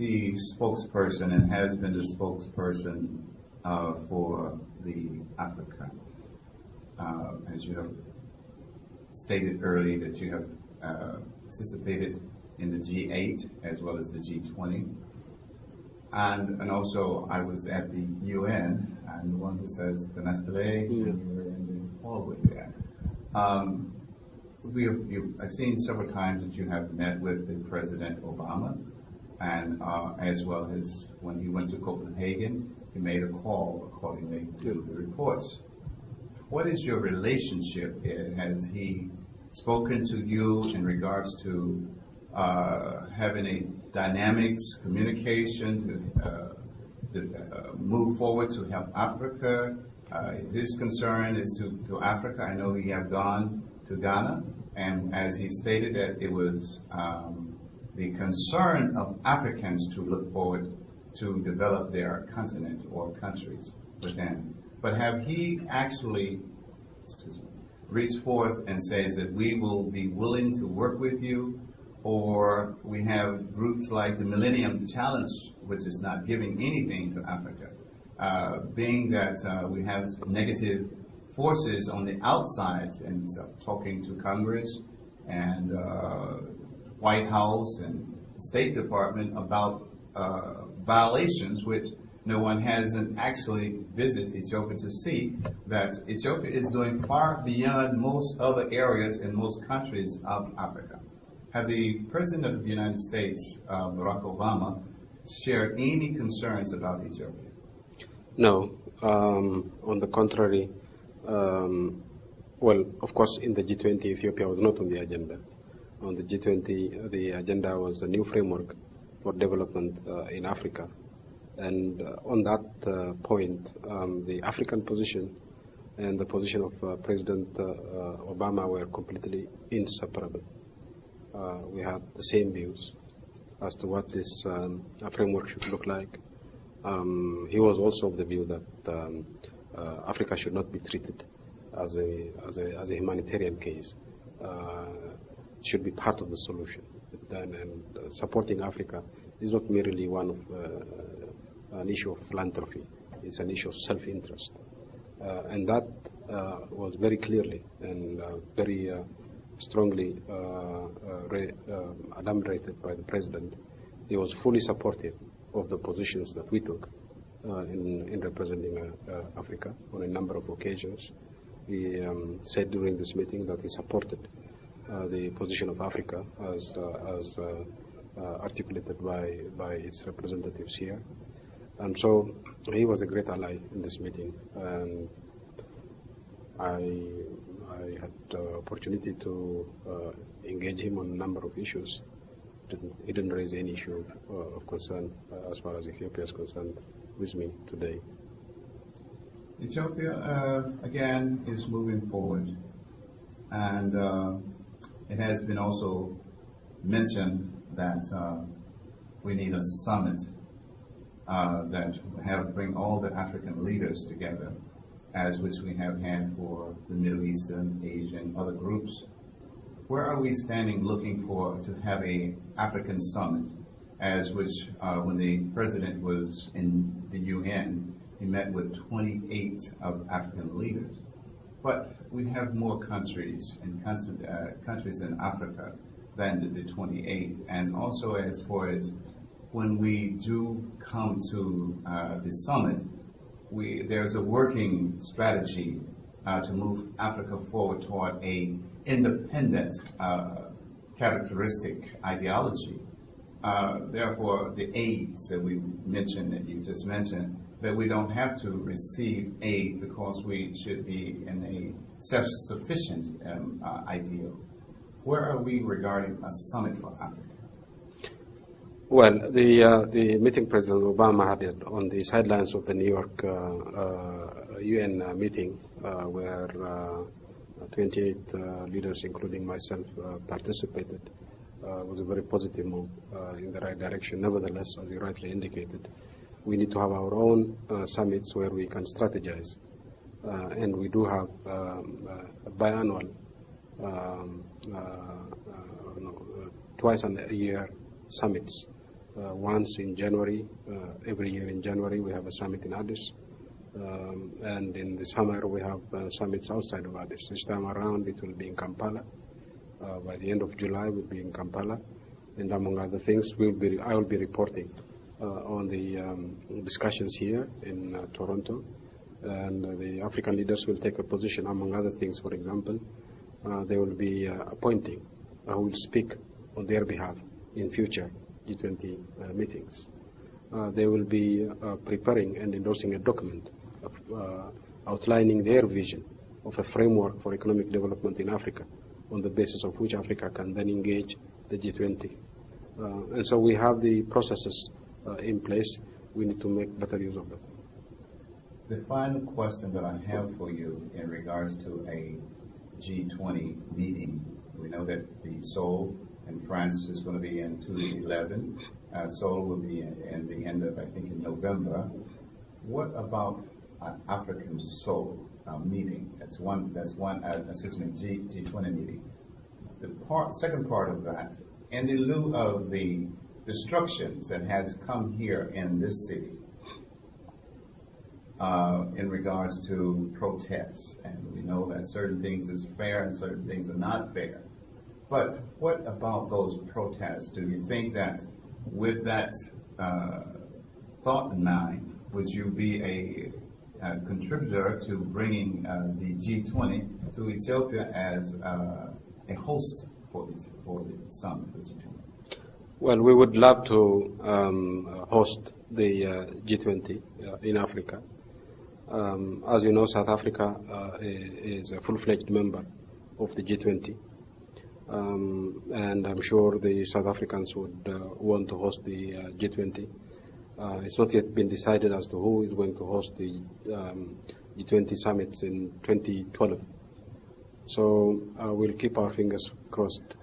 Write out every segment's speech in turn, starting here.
the spokesperson and has been the spokesperson for the Africa. As you have stated early that you have participated in the G8 as well as the G20. And also I was at the UN, and the one who says the Nastale, and you were in the hallway there. I've seen several times that you have met with the President Obama, and as well as when he went to Copenhagen, he made a call accordingly to the reports. What is your relationship? Has he spoken to you in regards to having a dynamics, communication to move forward to help Africa? His concern is to Africa. I know he have gone to Ghana, and as he stated that it was the concern of Africans to look forward to develop their continent or countries within. But have he actually reached forth and says that we will be willing to work with you, or we have groups like the Millennium Challenge, which is not giving anything to Africa, being that we have negative forces on the outside, and talking to Congress and White House and State Department about violations which no one hasn't actually visited Ethiopia to see that Ethiopia is doing far beyond most other areas in most countries of Africa. Have the President of the United States, Barack Obama, shared any concerns about Ethiopia? No. On the contrary, well, of course, in the G20, Ethiopia was not on the agenda. On the G20, the agenda was a new framework for development in Africa. And on that point, the African position and the position of President Obama were completely inseparable. We had the same views as to what this framework should look like. He was also of the view that Africa should not be treated as a humanitarian case. It should be part of the solution. And supporting Africa is not merely one of an issue of philanthropy. It's an issue of self-interest. And that was very clearly and very strongly adumbrated by the President. He was fully supportive of the positions that we took in representing Africa on a number of occasions. He said during this meeting that he supported the position of Africa as articulated by its representatives here. And so he was a great ally in this meeting, and I had the opportunity to engage him on a number of issues. He didn't raise any issue of concern as far as Ethiopia is concerned with me today. Ethiopia, again, is moving forward, and it has been also mentioned that we need a summit that bring all the African leaders together, as which we have had for the Middle Eastern, Asian, other groups. Where are we standing looking to have a African summit, as which when the President was in the UN, he met with 28 of African leaders. But we have more countries and countries in Africa than the 28. And also as far as when we do come to the summit, there's a working strategy to move Africa forward toward a independent characteristic ideology. Therefore, the aids that we mentioned, that you just mentioned, that we don't have to receive aid because we should be in a self-sufficient ideal. Where are we regarding a summit for Africa? Well, the meeting President Obama had it on the sidelines of the New York UN meeting, where 28 leaders, including myself, participated, was a very positive move in the right direction. Nevertheless, as you rightly indicated, we need to have our own summits where we can strategize. And we do have biannual, twice a year summits once in January. Every year in January we have a summit in Addis. And in the summer we have summits outside of Addis. This time around it will be in Kampala. By the end of July we'll be in Kampala. And among other things, I will be reporting on the discussions here in Toronto. And the African leaders will take a position, among other things. For example, they will be appointing who will speak on their behalf in future G20 meetings. They will be preparing and endorsing a document of, outlining their vision of a framework for economic development in Africa, on the basis of which Africa can then engage the G20. And so we have the processes in place. We need to make better use of them. The final question that I have for you in regards to a G20 meeting, we know that the Seoul in France is going to be in 2011. Seoul will be in the end of, I think, in November. What about an African Seoul meeting? That's one. G20 meeting. The second part of that, in the lieu of the destructions that has come here in this city, in regards to protests, and we know that certain things is fair and certain things are not fair. But what about those protests? Do you think that with that thought in mind, would you be a contributor to bringing the G20 to Ethiopia as a host for the summit, the G20? Well, we would love to host the G20 in Africa. As you know, South Africa is a full-fledged member of the G20. And I'm sure the South Africans would want to host the G20. It's not yet been decided as to who is going to host the G20 summits in 2012. So we'll keep our fingers crossed.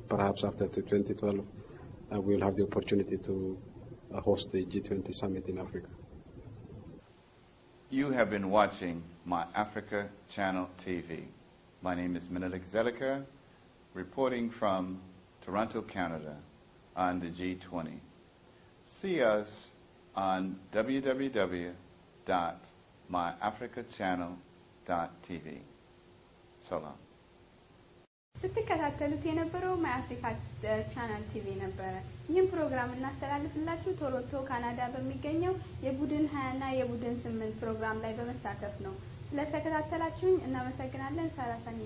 Perhaps after 2012, we'll have the opportunity to host the G20 summit in Africa. You have been watching My Africa Channel TV. My name is Menelik Zeliker, reporting from Toronto, Canada, on the G20. See us on www.myafricachannel.tv. So long. ስትከታተሉት የነበረው ማይ አፍሪካ ቻናል ቲቪ ነበር። ይህን ፕሮግራም እናስተላልፍላችሁ ቶሮንቶ ካናዳ በሚገኘው የቡድን 20 እና የቡድን 8 ፕሮግራም ላይ በመሳተፍ ነው። ስለተከታተላችሁኝ እናመሰግናለን። ሳራ ሳኒ